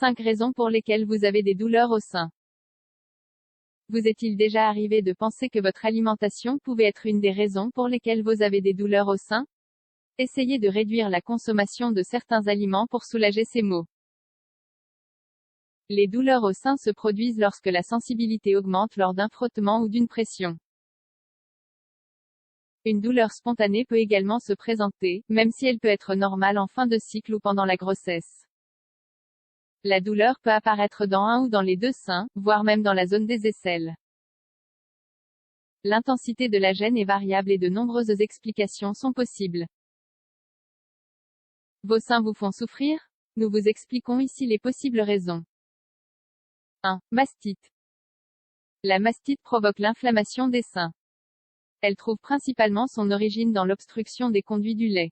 5 raisons pour lesquelles vous avez des douleurs au sein. Vous est-il déjà arrivé de penser que votre alimentation pouvait être une des raisons pour lesquelles vous avez des douleurs au sein? Essayez de réduire la consommation de certains aliments pour soulager ces maux. Les douleurs au sein se produisent lorsque la sensibilité augmente lors d'un frottement ou d'une pression. Une douleur spontanée peut également se présenter, même si elle peut être normale en fin de cycle ou pendant la grossesse. La douleur peut apparaître dans un ou dans les deux seins, voire même dans la zone des aisselles. L'intensité de la gêne est variable et de nombreuses explications sont possibles. Vos seins vous font souffrir? Nous vous expliquons ici les possibles raisons. 1. Mastite. La mastite provoque l'inflammation des seins. Elle trouve principalement son origine dans l'obstruction des conduits du lait.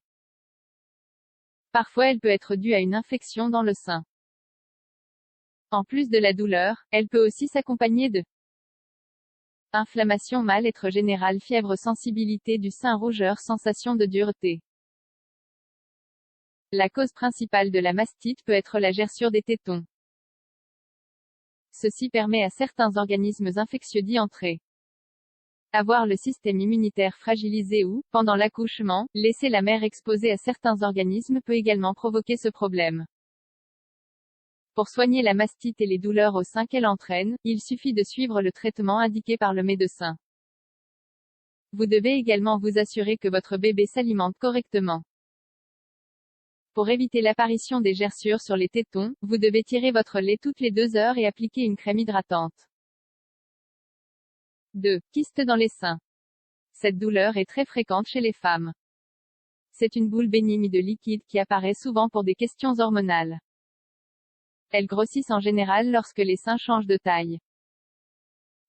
Parfois elle peut être due à une infection dans le sein. En plus de la douleur, elle peut aussi s'accompagner de inflammation, mal-être général, fièvre, sensibilité du sein, rougeur, sensation de dureté. La cause principale de la mastite peut être la gerçure des tétons. Ceci permet à certains organismes infectieux d'y entrer. Avoir le système immunitaire fragilisé ou, pendant l'accouchement, laisser la mère exposée à certains organismes peut également provoquer ce problème. Pour soigner la mastite et les douleurs au sein qu'elle entraîne, il suffit de suivre le traitement indiqué par le médecin. Vous devez également vous assurer que votre bébé s'alimente correctement. Pour éviter l'apparition des gerçures sur les tétons, vous devez tirer votre lait toutes les 2 heures et appliquer une crème hydratante. 2. Kyste dans les seins. Cette douleur est très fréquente chez les femmes. C'est une boule bénigne de liquide qui apparaît souvent pour des questions hormonales. Elles grossissent en général lorsque les seins changent de taille.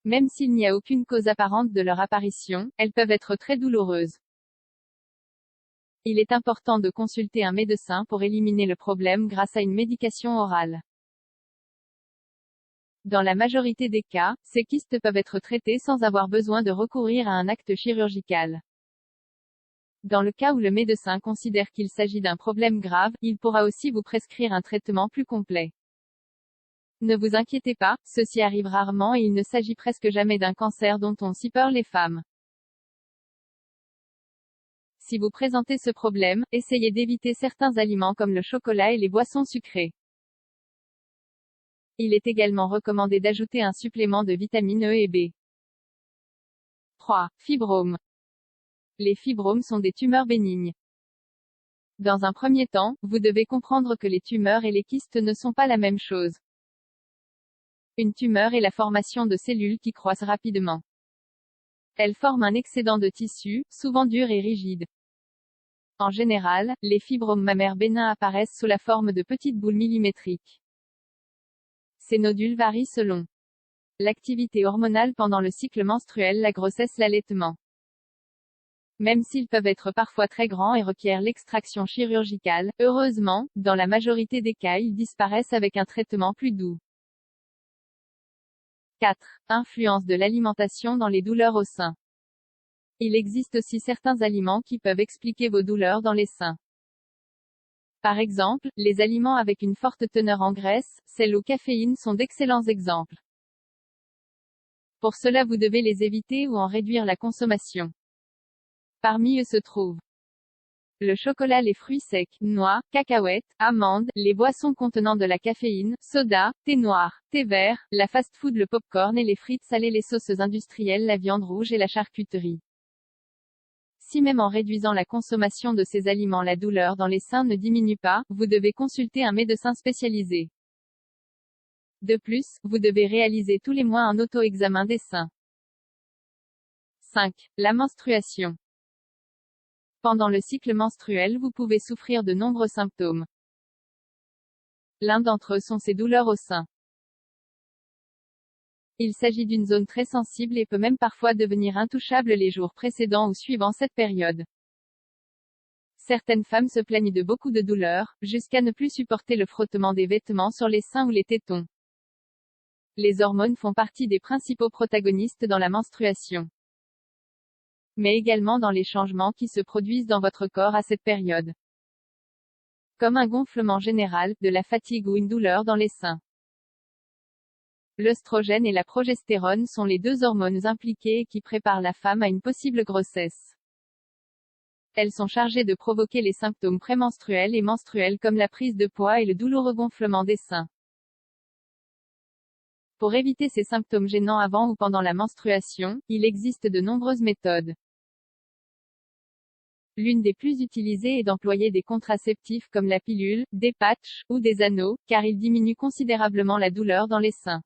Même s'il n'y a aucune cause apparente de leur apparition, elles peuvent être très douloureuses. Il est important de consulter un médecin pour éliminer le problème grâce à une médication orale. Dans la majorité des cas, ces kystes peuvent être traités sans avoir besoin de recourir à un acte chirurgical. Dans le cas où le médecin considère qu'il s'agit d'un problème grave, il pourra aussi vous prescrire un traitement plus complet. Ne vous inquiétez pas, ceci arrive rarement et il ne s'agit presque jamais d'un cancer dont ont si peur les femmes. Si vous présentez ce problème, essayez d'éviter certains aliments comme le chocolat et les boissons sucrées. Il est également recommandé d'ajouter un supplément de vitamines E et B. 3. Fibromes. Les fibromes sont des tumeurs bénignes. Dans un premier temps, vous devez comprendre que les tumeurs et les kystes ne sont pas la même chose. Une tumeur est la formation de cellules qui croissent rapidement. Elles forment un excédent de tissu, souvent dur et rigide. En général, les fibromes mammaires bénins apparaissent sous la forme de petites boules millimétriques. Ces nodules varient selon l'activité hormonale pendant le cycle menstruel, la grossesse, l'allaitement. Même s'ils peuvent être parfois très grands et requièrent l'extraction chirurgicale, heureusement, dans la majorité des cas ils disparaissent avec un traitement plus doux. 4. Influence de l'alimentation dans les douleurs au sein. Il existe aussi certains aliments qui peuvent expliquer vos douleurs dans les seins. Par exemple, les aliments avec une forte teneur en graisse, sel ou caféine sont d'excellents exemples. Pour cela vous devez les éviter ou en réduire la consommation. Parmi eux se trouvent le chocolat, les fruits secs, noix, cacahuètes, amandes, les boissons contenant de la caféine, soda, thé noir, thé vert, la fast-food, le pop-corn et les frites salées, les sauces industrielles, la viande rouge et la charcuterie. Si même en réduisant la consommation de ces aliments la douleur dans les seins ne diminue pas, vous devez consulter un médecin spécialisé. De plus, vous devez réaliser tous les mois un auto-examen des seins. 5. La menstruation. Pendant le cycle menstruel vous pouvez souffrir de nombreux symptômes. L'un d'entre eux sont ces douleurs au sein. Il s'agit d'une zone très sensible et peut même parfois devenir intouchable les jours précédents ou suivant cette période. Certaines femmes se plaignent de beaucoup de douleurs, jusqu'à ne plus supporter le frottement des vêtements sur les seins ou les tétons. Les hormones font partie des principaux protagonistes dans la menstruation, mais également dans les changements qui se produisent dans votre corps à cette période. comme un gonflement général, de la fatigue ou une douleur dans les seins. L'œstrogène et la progestérone sont les deux hormones impliquées et qui préparent la femme à une possible grossesse. Elles sont chargées de provoquer les symptômes prémenstruels et menstruels comme la prise de poids et le douloureux gonflement des seins. Pour éviter ces symptômes gênants avant ou pendant la menstruation, il existe de nombreuses méthodes. L'une des plus utilisées est d'employer des contraceptifs comme la pilule, des patchs, ou des anneaux, car ils diminuent considérablement la douleur dans les seins.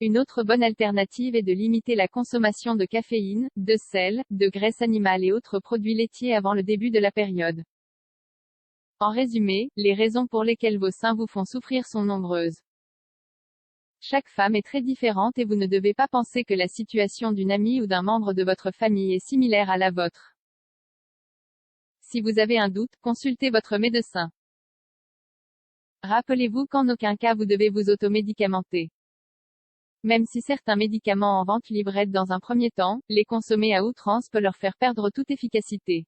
Une autre bonne alternative est de limiter la consommation de caféine, de sel, de graisse animale et autres produits laitiers avant le début de la période. En résumé, les raisons pour lesquelles vos seins vous font souffrir sont nombreuses. Chaque femme est très différente et vous ne devez pas penser que la situation d'une amie ou d'un membre de votre famille est similaire à la vôtre. Si vous avez un doute, consultez votre médecin. Rappelez-vous qu'en aucun cas vous devez vous automédicamenter. Même si certains médicaments en vente libre aident dans un premier temps, les consommer à outrance peut leur faire perdre toute efficacité.